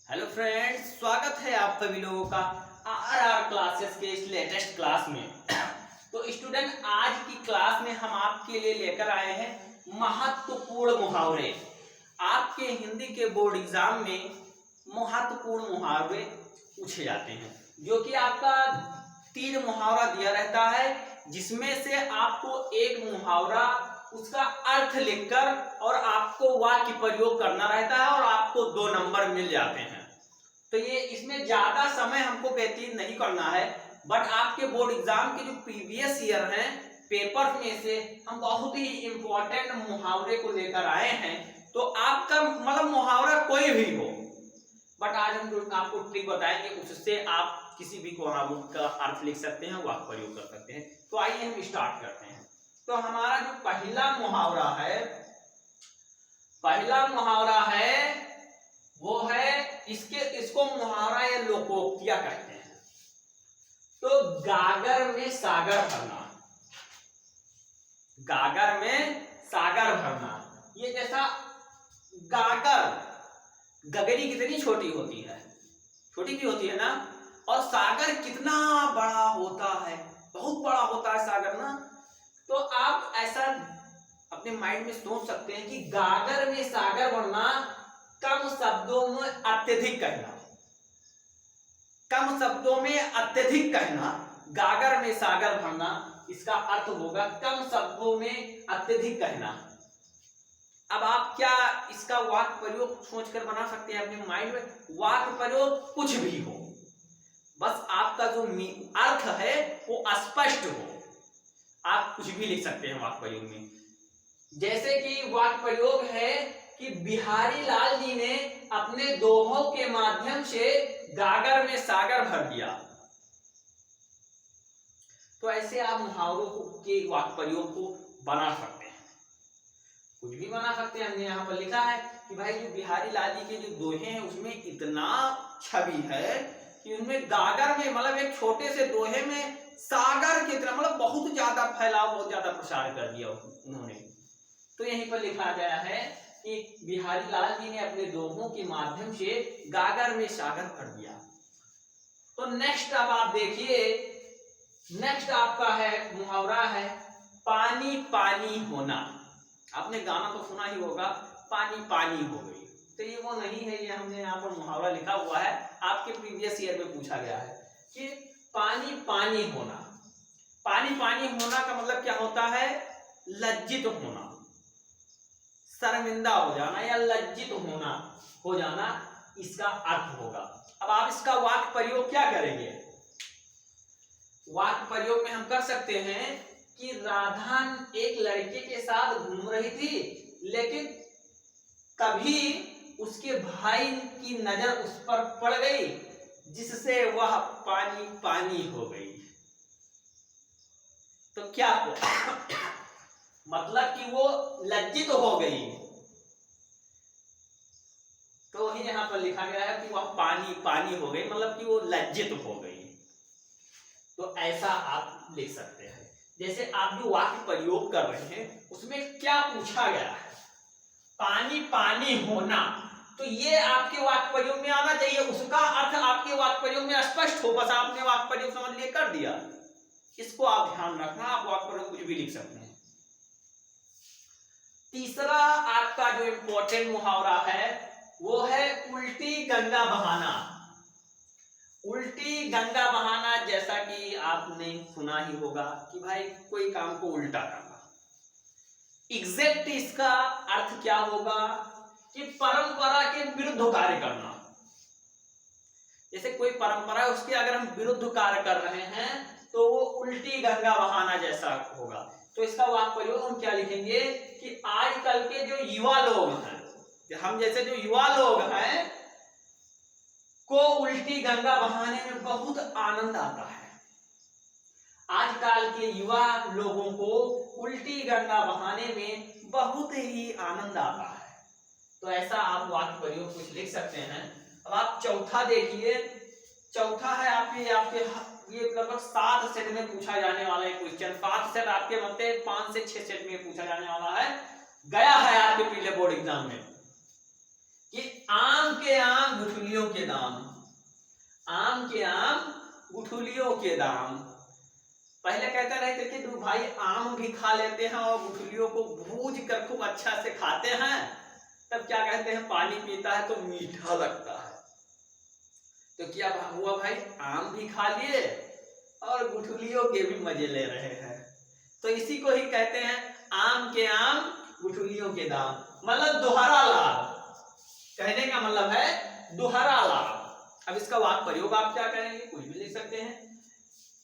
Hello friends, स्वागत है आप सभी लोगों का आर क्लासेस के इस लेटेस्ट क्लास में। तो स्टूडेंट, आज की क्लास में हम आपके लिए लेकर आए हैं महत्वपूर्ण मुहावरे। आपके हिंदी के बोर्ड एग्जाम में महत्वपूर्ण मुहावरे पूछे जाते हैं, जो कि आपका 3 मुहावरा दिया रहता है, जिसमें से आपको एक मुहावरा उसका अर्थ लिखकर और आपको वाक्य प्रयोग करना रहता है और आपको 2 नंबर मिल जाते हैं। तो ये इसमें ज्यादा समय हमको व्यतीत नहीं करना है, बट आपके बोर्ड एग्जाम के जो प्रीवियस ईयर हैं पेपर में से हम बहुत ही इंपॉर्टेंट मुहावरे को लेकर आए हैं। तो आपका मतलब मुहावरा कोई भी हो, बट आज हम आपको ट्रिक बताएंगे, उससे आप किसी भी मुहावरे का अर्थ लिख सकते हैं, वाक्य प्रयोग कर सकते हैं। तो आइए हम स्टार्ट करते हैं। तो हमारा जो पहला मुहावरा है वो है इसको मुहावरा या लोकोक्तियां कहते हैं। तो गागर में सागर भरना, गागर में सागर भरना। ये जैसा गागर, गगरी कितनी छोटी होती है, छोटी भी होती है ना, और सागर कितना बड़ा होता है, बहुत बड़ा होता है सागर ना। तो आप ऐसा अपने माइंड में सोच सकते हैं कि गागर में सागर भरना, कम शब्दों में अत्यधिक कहना, कम शब्दों में अत्यधिक कहना, गागर में सागर भरना, इसका अर्थ होगा कम शब्दों में अत्यधिक कहना। अब आप क्या इसका वाक्य प्रयोग सोचकर बना सकते हैं अपने माइंड में। वाक्य प्रयोग कुछ भी हो, बस आपका जो अर्थ है वो स्पष्ट हो, आप कुछ भी लिख सकते हैं वाक्य प्रयोग में। जैसे कि वाक्य प्रयोग है कि बिहारी लाल जी ने अपने दोहों के माध्यम से गागर में सागर भर दिया। तो ऐसे आप मुहावरों के वाक्य प्रयोग को बना सकते हैं, कुछ भी बना सकते हैं। हमने यहाँ पर लिखा है कि भाई जो बिहारी लाल जी के जो दोहे हैं उसमें इतना छवि है कि उनमें गागर में मतलब एक छोटे से दोहे में सागर की तरह मतलब बहुत ज्यादा फैलाव, बहुत ज्यादा प्रसार कर दिया उन्होंने। तो यहीं पर लिखा गया है कि बिहारी लाल जी ने अपने दोहों के माध्यम से गागर में सागर भर दिया। तो नेक्स्ट अब आप देखिए, नेक्स्ट आपका है मुहावरा है पानी पानी होना। आपने गाना तो सुना ही होगा, पानी पानी हो गई। तो ये वो नहीं है, ये हमने यहाँ पर मुहावरा लिखा हुआ है, आपके प्रीवियस ईयर में पूछा गया है कि पानी पानी होना। पानी पानी होना का मतलब क्या होता है, लज्जित होना, शर्मिंदा हो जाना या लज्जित होना, हो जाना, इसका अर्थ होगा। अब आप इसका वाक्य प्रयोग क्या करेंगे। वाक्य प्रयोग में हम कर सकते हैं कि राधा एक लड़के के साथ घूम रही थी, लेकिन कभी उसके भाई की नजर उस पर पड़ गई, जिससे वह पानी पानी हो गई। तो क्या मतलब कि वो लज्जित हो गई। तो ही यहां पर लिखा गया है कि वह पानी पानी हो गई, मतलब कि वो लज्जित हो गई। तो ऐसा आप लिख सकते हैं। जैसे आप जो वाक्य प्रयोग कर रहे हैं उसमें क्या पूछा गया है, पानी पानी होना, तो ये आपके वाक्य प्रयोग में आना चाहिए, उसका अर्थ आपके वाक्य प्रयोग में स्पष्ट हो। बस आपने वाक्य प्रयोग समझ लिए, कर दिया। इसको आप ध्यान रखना, आप वाक्य प्रयोग कुछ भी लिख सकते हैं। तीसरा आपका जो इंपॉर्टेंट मुहावरा है वो है उल्टी गंगा बहाना। उल्टी गंगा बहाना, जैसा कि आपने सुना ही होगा कि भाई कोई काम को उल्टा करना। एग्जैक्ट इसका अर्थ क्या होगा कि परंपरा के विरुद्ध कार्य करना। जैसे कोई परंपरा है उसके अगर हम विरुद्ध कार्य कर रहे हैं तो वो उल्टी गंगा बहाना जैसा होगा। तो इसका वाक्य प्रयोग हम क्या लिखेंगे कि आजकल के जो युवा लोग हैं, हम जैसे जो युवा लोग हैं को उल्टी गंगा बहाने में बहुत आनंद आता है। आजकल के युवा लोगों को उल्टी गंगा बहाने में बहुत ही आनंद आता है। तो ऐसा आप वाक्य प्रयोग कुछ लिख सकते हैं। अब आप चौथा देखिए, चौथा है आपके ये लगभग 7 सेट में पूछा जाने वाला है क्वेश्चन। 5 सेट आपके मतलब 5 से 6 सेट में पूछा जाने वाला है, गया है आपके पिछले बोर्ड एग्जाम में, कि आम के आम गुठलियों के दाम, आम के आम गुठलियों के दाम। पहले कहते रहे थे कि भाई आम भी खा लेते हैं और गुठलियों को भूज कर खूब अच्छा से खाते हैं, तब क्या कहते हैं, पानी पीता है तो मीठा लगता है। तो क्या हुआ भाई, आम भी खा लिए और गुठलियों के भी मजे ले रहे हैं। तो इसी को ही कहते हैं आम के आम गुठलियों के दाम, मतलब दोहरा लाभ। कहने का मतलब है दोहरा लाभ। अब इसका वाक्य प्रयोग आप क्या करेंगे, कुछ भी लिख सकते हैं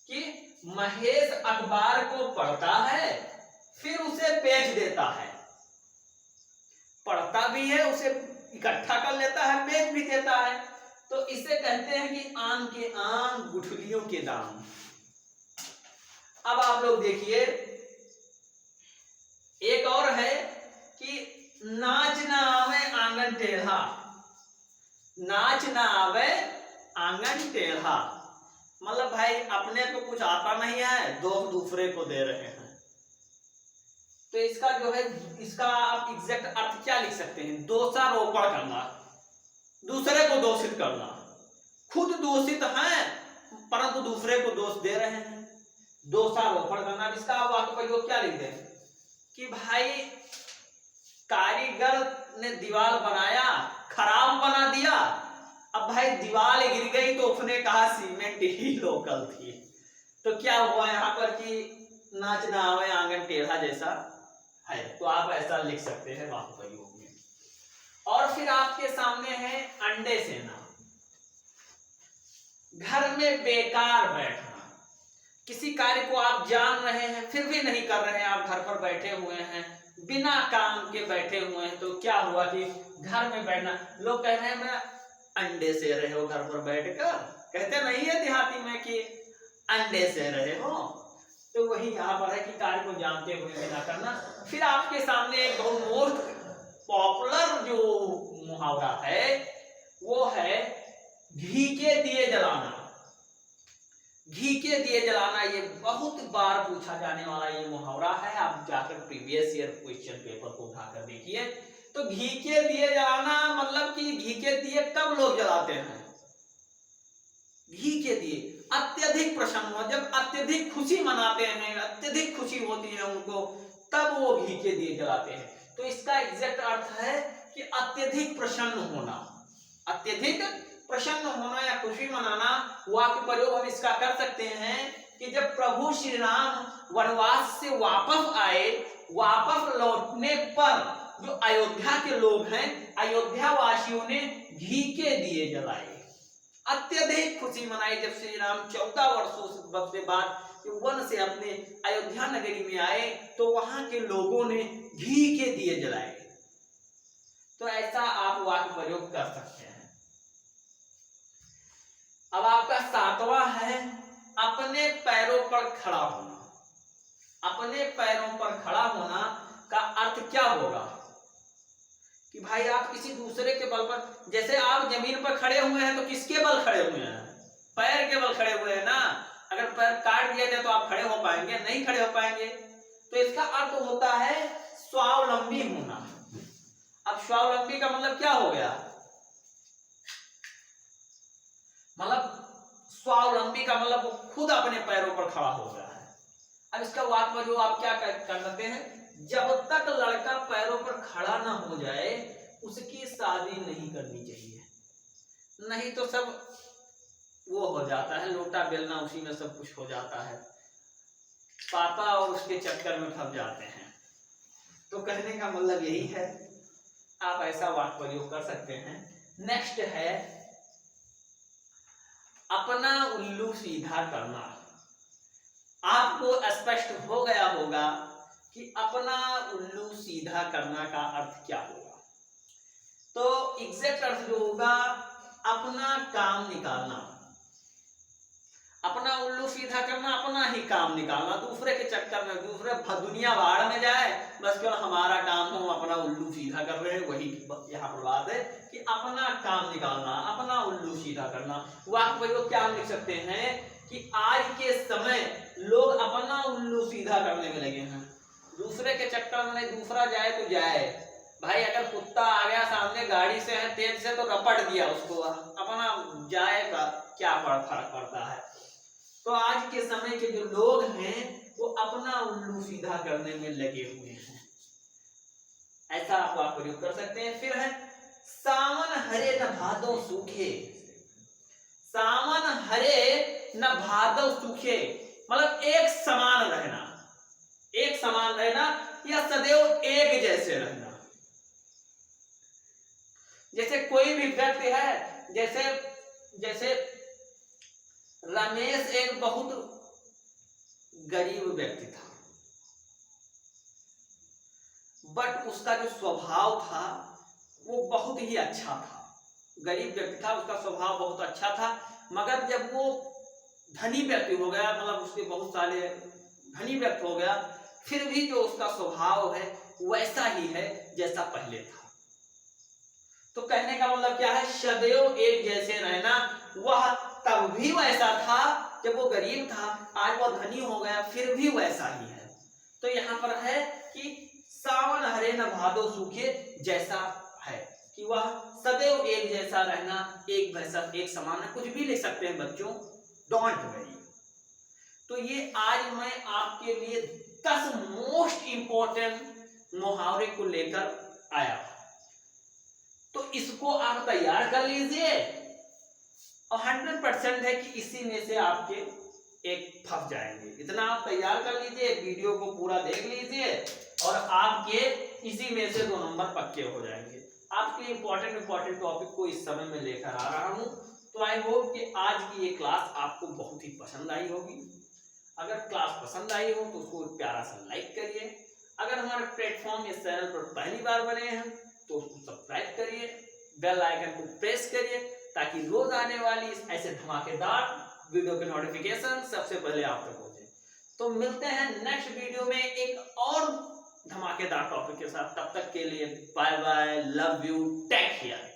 कि महेश अखबार को पढ़ता है फिर उसे बेच देता है। पढ़ता भी है, उसे इकट्ठा कर लेता है, बेच भी देता है। तो इसे कहते हैं कि आम के आम गुठलियों के दाम। अब आप लोग देखिए, एक और है कि नाच ना आवे आंगन टेढ़ा, नाच ना आवे आंगन टेढ़ा, मतलब भाई अपने को कुछ आता नहीं है, दोस्त दूसरे को दे रहे हैं। तो इसका जो है, इसका आप एग्जैक्ट अर्थ क्या लिख सकते हैं, दोषारोपण करना, दूसरे को दोषित करना। खुद दोषित हैं परंतु दूसरे को दोष दे रहे हैं, दोषारोपण करना। इसका आप वाक्य प्रयोग क्या लिख दें कि भाई कारीगर ने दीवार बनाया, खराब बना दिया, अब भाई दीवार गिर गई तो उसने कहा सीमेंट ही लोकल थी। तो क्या हुआ यहाँ पर कि नाच ना आवे आंगन टेढ़ा जैसा है। तो आप ऐसा लिख सकते हैं वाक्य प्रयोग में। और फिर आपके सामने है अंडे सेना। घर में बेकार बैठना, किसी कार्य को आप जान रहे हैं फिर भी नहीं कर रहे हैं, आप घर पर बैठे हुए हैं, बिना काम के बैठे हुए हैं। तो क्या हुआ कि घर में बैठना, लोग कह रहे हैं मैं अंडे से रहे हो घर पर बैठकर, कहते नहीं है देहाती में कि अंडे से रहे हो। तो वही यहाँ पर है कि कार्य को जानते हुए भी ना करना। फिर आपके सामने एक बहुत मोस्ट पॉपुलर जो मुहावरा है वो है घी के दिए जलाना। घी के दिए जलाना ये बहुत बार पूछा जाने वाला ये मुहावरा है। आप जाकर प्रीवियस ईयर क्वेश्चन पेपर को उठाकर देखिए। तो घी के दिए जलाना मतलब कि घी के दिए कब लोग जलाते हैं, घी के दिए अत्यधिक प्रसन्न हो, जब अत्यधिक खुशी मनाते हैं, अत्यधिक खुशी होती है उनको, तब वो घी के दिए जलाते हैं। तो इसका एग्जैक्ट अर्थ है कि अत्यधिक प्रसन्न होना, अत्यधिक प्रसन्न होना या खुशी मनाना। वाक्य प्रयोग हम इसका कर सकते हैं कि जब प्रभु श्री राम वनवास से वापस आए, वापस लौटने पर जो अयोध्या के लोग हैं, अयोध्या वासियों ने घी के दिए जलाए, अत्यधिक खुशी मनाई। जब श्री राम 14 वर्षों से बाद वन से अपने अयोध्या नगरी में आए तो वहां के लोगों ने घी के दिए जलाए। तो ऐसा आप वाक्य प्रयोग कर सकते हैं। अब आपका 7वां है अपने पैरों पर खड़ा होना। अपने पैरों पर खड़ा होना का अर्थ क्या होगा कि भाई आप किसी दूसरे के बल पर, जैसे आप जमीन पर खड़े हुए हैं तो किसके बल खड़े हुए हैं, पैर के बल खड़े हुए हैं ना। अगर पैर काट दिया जाए तो आप खड़े हो पाएंगे, नहीं खड़े हो पाएंगे। तो इसका अर्थ होता है स्वावलंबी होना। अब स्वावलंबी का मतलब क्या हो गया, मतलब स्वावलंबी का मतलब वो खुद अपने पैरों पर खड़ा हो गया है। अब इसका वाक्य जो आप क्या कर सकते हैं, जब तक लड़का पैरों पर खड़ा ना हो जाए उसकी शादी नहीं करनी चाहिए, नहीं तो सब वो हो जाता है, लोटा बेलना उसी में सब कुछ हो जाता है, पापा और उसके चक्कर में फंस जाते हैं। तो कहने का मतलब यही है, आप ऐसा वाक्य प्रयोग कर सकते हैं। नेक्स्ट है अपना उल्लू सीधा करना। आपको स्पष्ट हो गया होगा कि अपना उल्लू सीधा करना का अर्थ क्या होगा। तो एग्जैक्ट अर्थ जो होगा अपना काम निकालना, अपना उल्लू सीधा करना, अपना ही काम निकालना, दूसरे के चक्कर में, दूसरे दुनिया बाहर में जाए बस केवल हमारा काम हो, अपना उल्लू सीधा कर रहे हैं, वही यहाँ पर बात है कि अपना काम निकालना, अपना उल्लू सीधा करना। वाक्य प्रयोग क्या हम लिख सकते हैं कि आज के समय लोग अपना उल्लू सीधा करने में लगे हैं, दूसरे के चक्कर में नहीं, दूसरा जाए तो जाए भाई। अगर कुत्ता आ गया सामने गाड़ी से है तेज से तो रपट दिया उसको, अपना जाएगा, क्या फर्क पड़ता है। तो आज के समय के जो लोग हैं वो अपना उल्लू सीधा करने में लगे हुए हैं, ऐसा आप प्रयोग कर सकते हैं। फिर है सावन हरे न भादो सूखे, सावन हरे न भादो सूखे, मतलब एक समान रहना, एक समान रहना या सदैव एक जैसे रहना। जैसे कोई भी व्यक्ति है, जैसे जैसे रमेश एक बहुत गरीब व्यक्ति था, बट उसका जो स्वभाव था वो बहुत ही अच्छा था। गरीब व्यक्ति था, उसका स्वभाव बहुत अच्छा था, मगर जब वो धनी व्यक्ति हो गया, मतलब उसके बहुत सारे धनी व्यक्ति हो गया, फिर भी जो उसका स्वभाव है वैसा ही है जैसा पहले था। तो कहने का मतलब क्या है, सदैव एक जैसे रहना। वह तब भी वैसा था जब वो गरीब था, आज वो धनी हो गया, फिर भी वैसा ही है। तो यहाँ पर है कि सावन हरे न भादो सूखे, जैसा है कि वह सदैव एक जैसा रहना, एक वैसा, एक समान है। कुछ भी लिख सकते हैं बच्चों, डोंट वरी। तो ये आज मैं आपके लिए 10 मोस्ट इंपॉर्टेंट मुहावरे को लेकर आया, तो इसको आप तैयार कर लीजिए और 100% है कि इसी में से आपके एक फंस जाएंगे। इतना आप तैयार कर लीजिए, वीडियो को पूरा देख लीजिए और आपके इसी में से 2 नंबर पक्के हो जाएंगे। आपके इंपॉर्टेंट टॉपिक को इस समय में लेकर आ रहा हूं, तो आई होप कि आज की ये क्लास आपको बहुत ही पसंद आई होगी। अगर क्लास पसंद आई हो तो उसको प्यारा सा लाइक करिए। अगर हमारे प्लेटफॉर्म इस चैनल पर पहली बार बने हैं तो उसको सब्सक्राइब करिए, बेल आइकन को प्रेस करिए, ताकि रोज आने वाली ऐसे धमाकेदार वीडियो के नोटिफिकेशन सबसे पहले आप तक पहुंचे। तो मिलते हैं नेक्स्ट वीडियो में एक और धमाकेदार टॉपिक के साथ। तब तक के लिए bye bye, love you, take care.